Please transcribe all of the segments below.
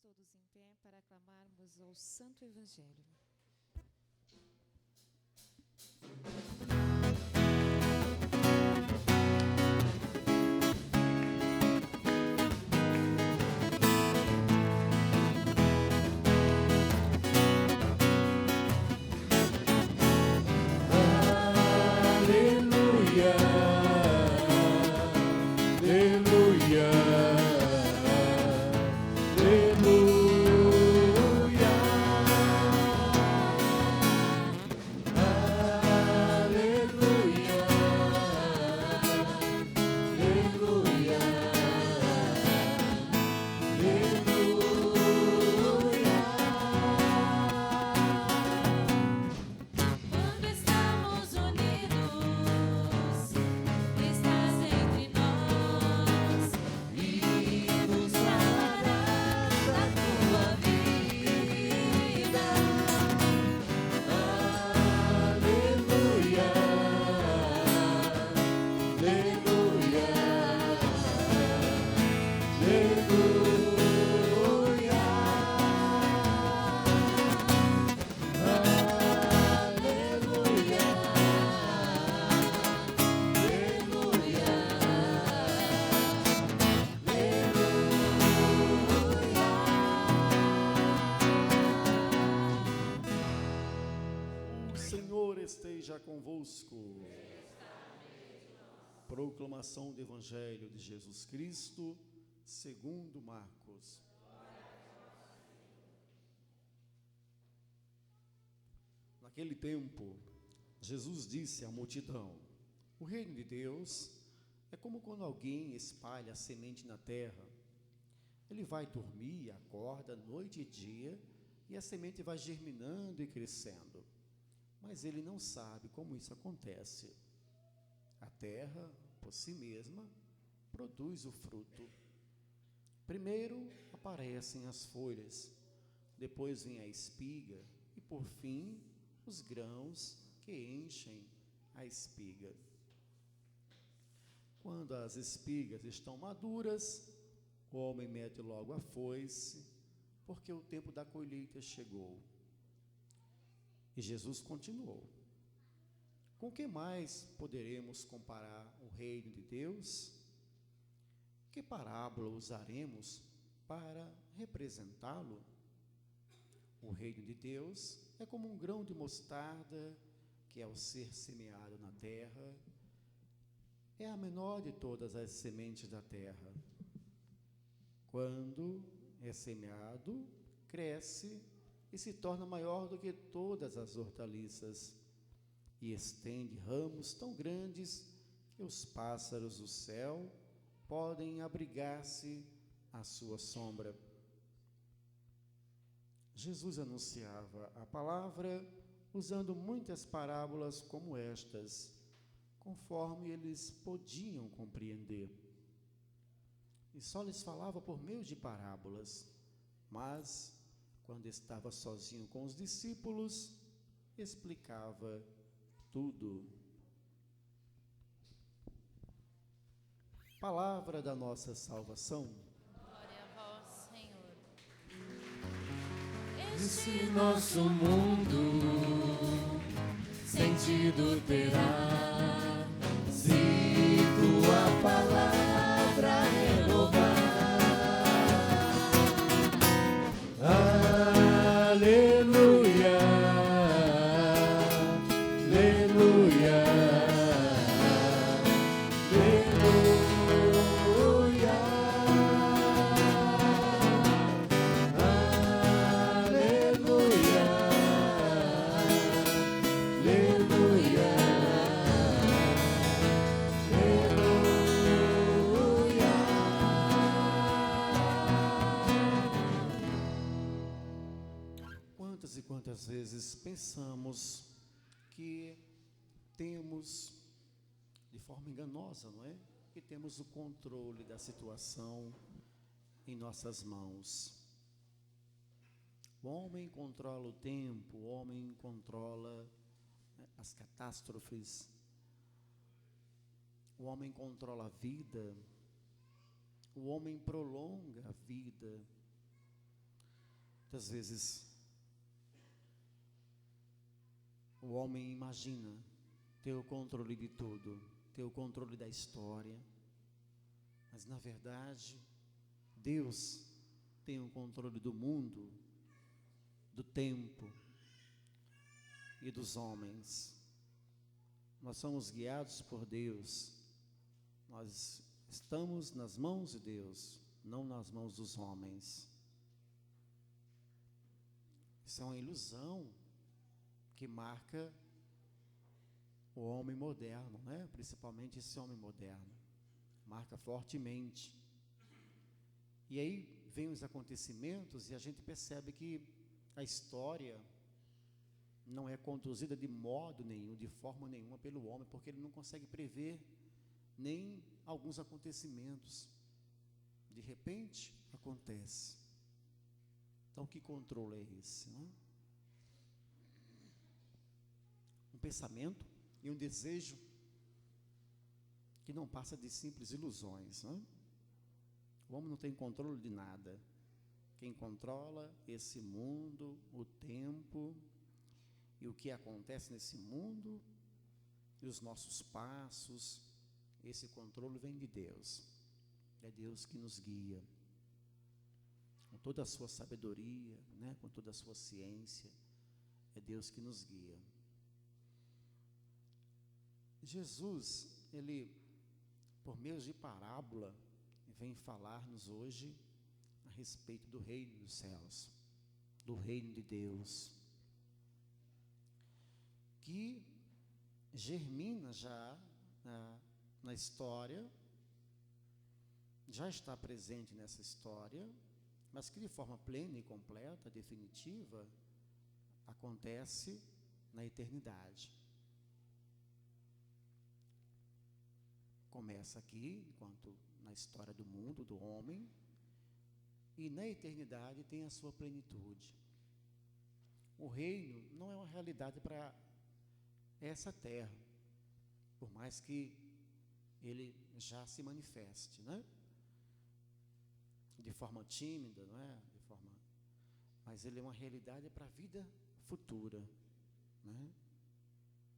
todos em pé para aclamarmos o Santo Evangelho. Esteja convosco. Proclamação do Evangelho de Jesus Cristo, segundo Marcos. Naquele tempo, Jesus disse à multidão: o reino de Deus é como quando alguém espalha a semente na terra. Ele vai dormir e acorda noite e dia, e a semente vai germinando e crescendo. Mas ele não sabe como isso acontece. A terra, por si mesma, produz o fruto. Primeiro aparecem as folhas, depois vem a espiga e, por fim, os grãos que enchem a espiga. Quando as espigas estão maduras, o homem mete logo a foice, porque o tempo da colheita chegou. E Jesus continuou: com que mais poderemos comparar o reino de Deus? Que parábola usaremos para representá-lo? O reino de Deus é como um grão de mostarda que, ao ser semeado na terra, é a menor de todas as sementes da terra. Quando é semeado, cresce e se torna maior do que todas as hortaliças, e estende ramos tão grandes que os pássaros do céu podem abrigar-se à sua sombra. Jesus anunciava a palavra usando muitas parábolas como estas, conforme eles podiam compreender. E só lhes falava por meio de parábolas, mas quando estava sozinho com os discípulos, explicava tudo. Palavra da nossa salvação. Glória a vós, Senhor. Esse nosso mundo sentido terá se tua palavra renovar. Aleluia, aleluia, aleluia, aleluia, aleluia, Quantas vezes pensamos que temos, de forma enganosa, não é? Que temos o controle da situação em nossas mãos. O homem controla o tempo, o homem controla as catástrofes, o homem controla a vida, o homem prolonga a vida, Muitas vezes o homem imagina ter o controle de tudo, ter o controle da história, mas na verdade Deus tem o controle do mundo, do tempo e dos homens. Nós somos guiados por Deus, nós estamos nas mãos de Deus, não nas mãos dos homens. Isso é uma ilusão que marca o homem moderno, né? Principalmente esse homem moderno, marca fortemente. E aí vem os acontecimentos e a gente percebe que a história não é conduzida de modo nenhum, de forma nenhuma pelo homem, porque ele não consegue prever nem alguns acontecimentos. De repente, acontece. Então, que controle é esse, não? Um pensamento e um desejo que não passa de simples ilusões, não? O homem não tem controle de nada. Quem controla esse mundo, o tempo e o que acontece nesse mundo e os nossos passos, esse controle vem de Deus. É Deus que nos guia, com toda a sua sabedoria, né? Com toda a sua ciência, é Deus que nos guia. Jesus, ele, por meio de parábola, vem falar-nos hoje a respeito do reino dos céus, do reino de Deus, que germina já na história, já está presente nessa história, mas que de forma plena e completa, definitiva, acontece na eternidade. Começa aqui, enquanto na história do mundo, do homem, e na eternidade tem a sua plenitude. O reino não é uma realidade para essa terra, por mais que ele já se manifeste, né? De forma tímida, não é? Mas ele é uma realidade para a vida futura, né?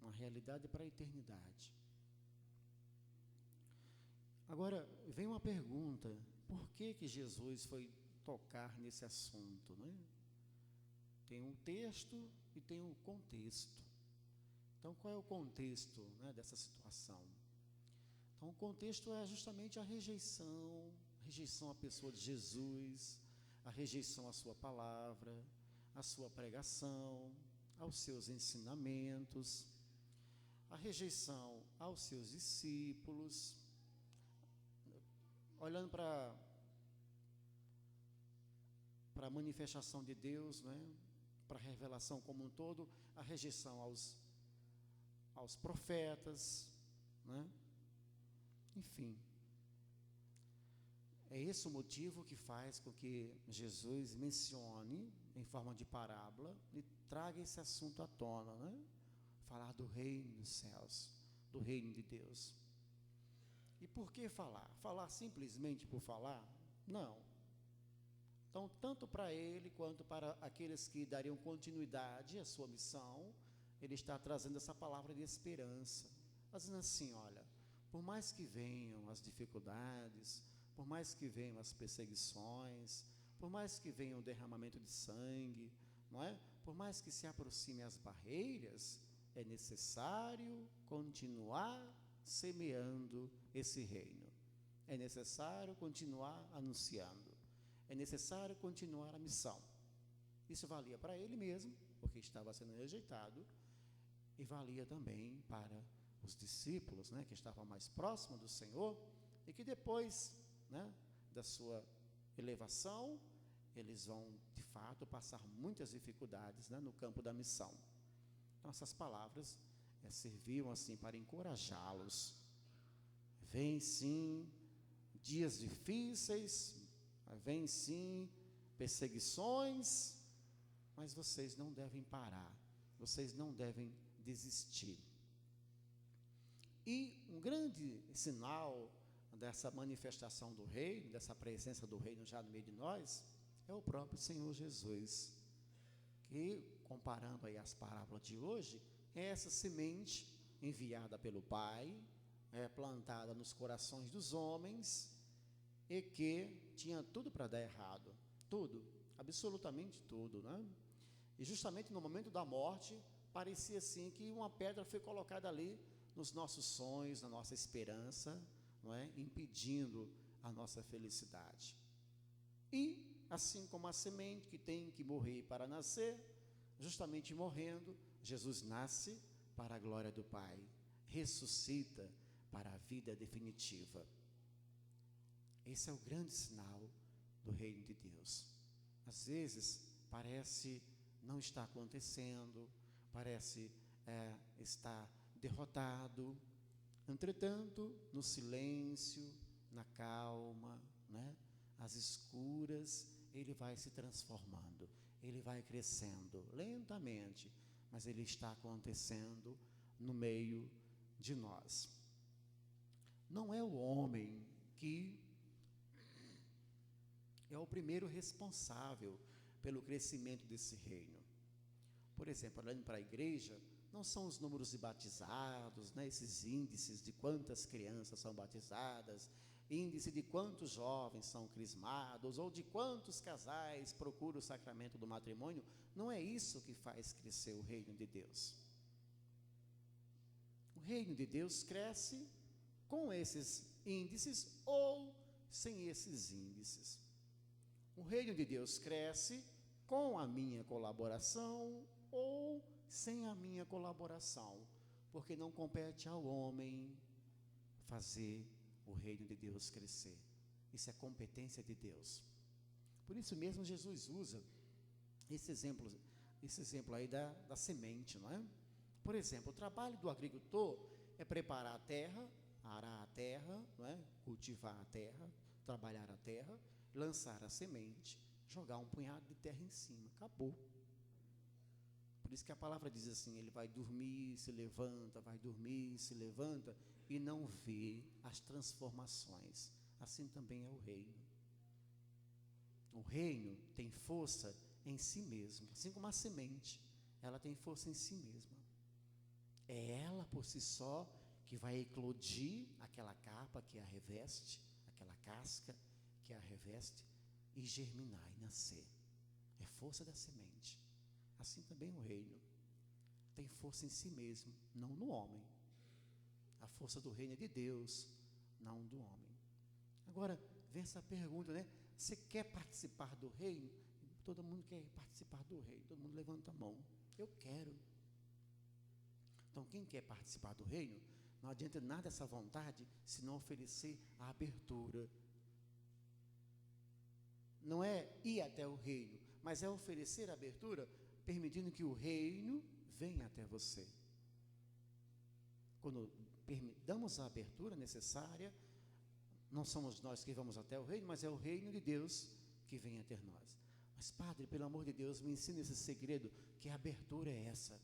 Uma realidade para a eternidade. Agora, vem uma pergunta: por que Jesus foi tocar nesse assunto, né? Tem um texto e tem um contexto. Então, qual é o contexto, né, dessa situação? Então, o contexto é justamente a rejeição à pessoa de Jesus, a rejeição à sua palavra, à sua pregação, aos seus ensinamentos, a rejeição aos seus discípulos. Olhando para a manifestação de Deus, né, para a revelação como um todo, a rejeição aos profetas, né? Enfim, é esse o motivo que faz com que Jesus mencione, em forma de parábola, e traga esse assunto à tona, né? Falar do reino dos céus, do reino de Deus. E por que falar? Falar simplesmente por falar? Não. Então, tanto para ele quanto para aqueles que dariam continuidade à sua missão, ele está trazendo essa palavra de esperança, dizendo assim: olha, por mais que venham as dificuldades, por mais que venham as perseguições, por mais que venha o derramamento de sangue, não é? Por mais que se aproximem as barreiras, é necessário continuar semeando esse reino. É necessário continuar anunciando. É necessário continuar a missão. Isso valia para ele mesmo, porque estava sendo rejeitado, e valia também para os discípulos, né, que estavam mais próximos do Senhor, e que depois, né, da sua elevação, eles vão, de fato, passar muitas dificuldades, né, no campo da missão. Então, essas palavras serviam assim para encorajá-los. Vem sim dias difíceis, vem sim perseguições, mas vocês não devem parar, vocês não devem desistir. E um grande sinal dessa manifestação do reino, dessa presença do reino já no meio de nós, é o próprio Senhor Jesus, que, comparando aí as parábolas de hoje, é essa semente enviada pelo Pai, plantada nos corações dos homens, e que tinha tudo para dar errado, tudo, absolutamente tudo, né? E justamente no momento da morte, parecia assim que uma pedra foi colocada ali nos nossos sonhos, na nossa esperança, não é? Impedindo a nossa felicidade. E assim como a semente que tem que morrer para nascer, justamente morrendo, Jesus nasce para a glória do Pai, ressuscita para a vida definitiva. Esse é o grande sinal do reino de Deus. Às vezes parece não estar acontecendo, parece estar derrotado. Entretanto, no silêncio, na calma, né, as escuras, ele vai se transformando, ele vai crescendo lentamente, mas ele está acontecendo no meio de nós. Não é o homem que é o primeiro responsável pelo crescimento desse reino. Por exemplo, olhando para a igreja, não são os números de batizados, né, esses índices de quantas crianças são batizadas, índice de quantos jovens são crismados, ou de quantos casais procuram o sacramento do matrimônio. Não é isso que faz crescer o reino de Deus. O reino de Deus cresce com esses índices ou sem esses índices. O reino de Deus cresce com a minha colaboração ou sem a minha colaboração, porque não compete ao homem fazer o reino de Deus crescer. Isso é competência de Deus. Por isso mesmo Jesus usa esse exemplo aí da semente, não é? Por exemplo, o trabalho do agricultor é preparar a terra, arar a terra, não é? Cultivar a terra, trabalhar a terra, lançar a semente, jogar um punhado de terra em cima, acabou. Por isso que a palavra diz assim, ele vai dormir, se levanta, vai dormir, se levanta, e não vê as transformações. Assim também é o reino. O reino tem força em si mesmo, assim como a semente, ela tem força em si mesma. É ela por si só que vai eclodir aquela capa que a reveste, aquela casca que a reveste, e germinar e nascer. É força da semente. Assim também o reino tem força em si mesmo, não no homem. A força do reino é de Deus, não do homem. Agora, vem essa pergunta, né? Você quer participar do reino? Todo mundo quer participar do reino, todo mundo levanta a mão. Eu quero. Então, quem quer participar do reino, não adianta nada essa vontade se não oferecer a abertura. Não é ir até o reino, mas é oferecer a abertura, permitindo que o reino venha até você. Quando damos a abertura necessária, não somos nós que vamos até o reino, mas é o reino de Deus que vem até nós. Mas, Padre, pelo amor de Deus, me ensina esse segredo, que a abertura é essa.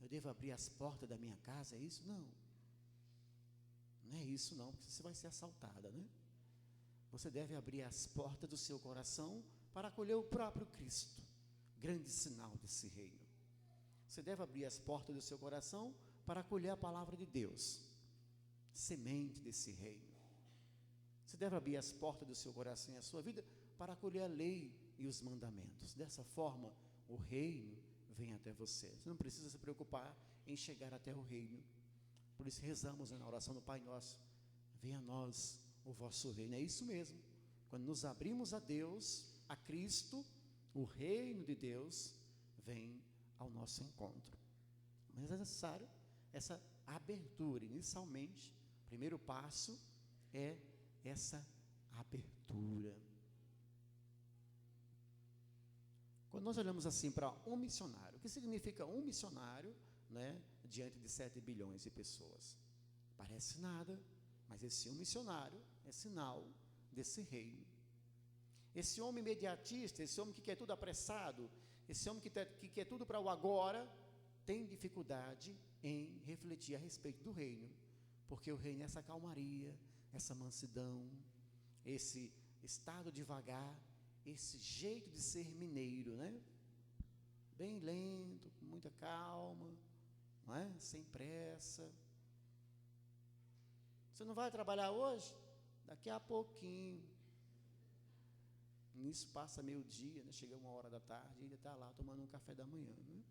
Eu devo abrir as portas da minha casa, é isso? Não. Não é isso não, porque você vai ser assaltada, né? Você deve abrir as portas do seu coração para acolher o próprio Cristo, grande sinal desse reino. Você deve abrir as portas do seu coração para acolher a palavra de Deus, semente desse reino. Você deve abrir as portas do seu coração e a sua vida para acolher a lei e os mandamentos. Dessa forma, o reino vem até você. Você não precisa se preocupar em chegar até o reino. Por isso rezamos na oração do Pai Nosso: venha a nós o vosso reino. É isso mesmo. Quando nos abrimos a Deus, a Cristo, o reino de Deus vem ao nosso encontro. Mas é necessário essa abertura. Inicialmente, o primeiro passo é essa abertura. Quando nós olhamos assim para um missionário, o que significa um missionário, né, diante de 7 bilhões de pessoas? Parece nada, mas esse um missionário é sinal desse reino. Esse homem imediatista, esse homem que quer tudo apressado, esse homem que quer tudo para o agora, tem dificuldade em refletir a respeito do reino, porque o reino é essa calmaria, essa mansidão, esse estado devagar esse jeito de ser mineiro, né? Bem lento, com muita calma, não é? Sem pressa. Você não vai trabalhar hoje? Daqui a pouquinho. Nisso passa meio-dia, né? Chega 1h da tarde e ele está lá tomando um café da manhã. Né?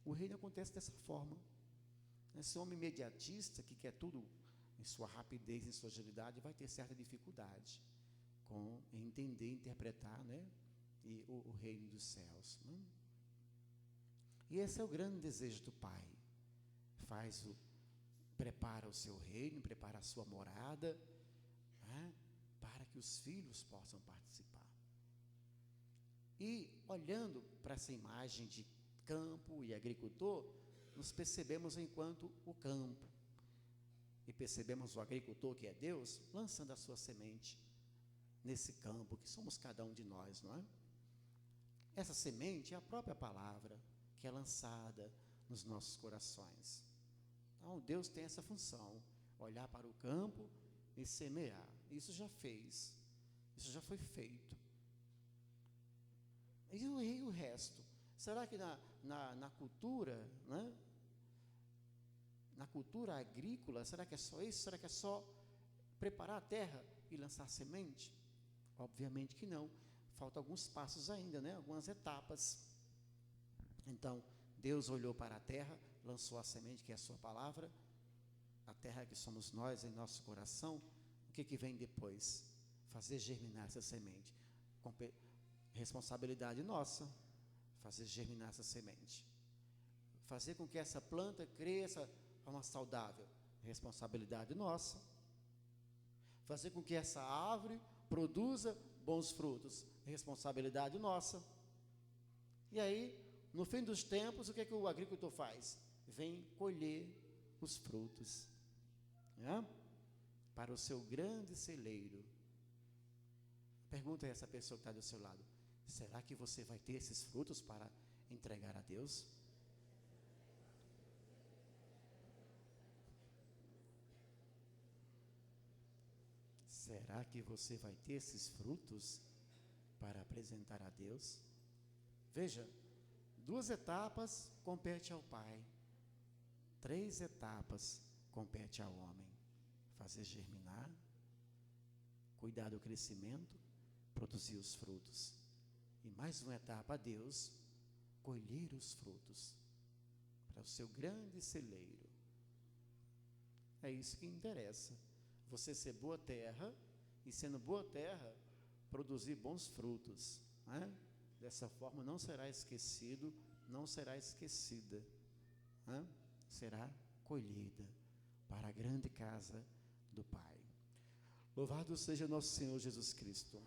O reino acontece dessa forma. Esse homem imediatista que quer tudo em sua rapidez, em sua agilidade, vai ter certa dificuldade com entender, interpretar, né? E o reino dos céus. Né? E esse é o grande desejo do Pai. Prepara o seu reino, prepara a sua morada, né? Para que os filhos possam participar. E olhando para essa imagem de campo e agricultor, nos percebemos enquanto o campo. E percebemos o agricultor, que é Deus, lançando a sua semente nesse campo, que somos cada um de nós, não é? Essa semente é a própria palavra, que é lançada nos nossos corações. Então, Deus tem essa função, olhar para o campo e semear. Isso já fez, isso já foi feito. E o resto? Será que na cultura, né? Na cultura agrícola, será que é só isso? Será que é só preparar a terra e lançar semente? Obviamente que não. Faltam alguns passos ainda, né? Algumas etapas. Então, Deus olhou para a terra, lançou a semente, que é a sua palavra, a terra que somos nós em nosso coração. O que vem depois? Fazer germinar essa semente. Responsabilidade nossa, fazer germinar essa semente. Fazer com que essa planta cresça de forma saudável. Responsabilidade nossa. Fazer com que essa árvore produza bons frutos. Responsabilidade nossa. E aí, no fim dos tempos, o que o agricultor faz? Vem colher os frutos, né? Para o seu grande celeiro. Pergunta a essa pessoa que está do seu lado: será que você vai ter esses frutos para entregar a Deus? Será que você vai ter esses frutos para apresentar a Deus? Veja, 2 etapas compete ao Pai, 3 etapas compete ao homem: fazer germinar, cuidar do crescimento, produzir os frutos. E mais uma etapa a Deus: colher os frutos para o seu grande celeiro. É isso que interessa. Você ser boa terra e, sendo boa terra, produzir bons frutos, né? Dessa forma não será esquecido, não será esquecida, né? Será colhida para a grande casa do Pai. Louvado seja nosso Senhor Jesus Cristo.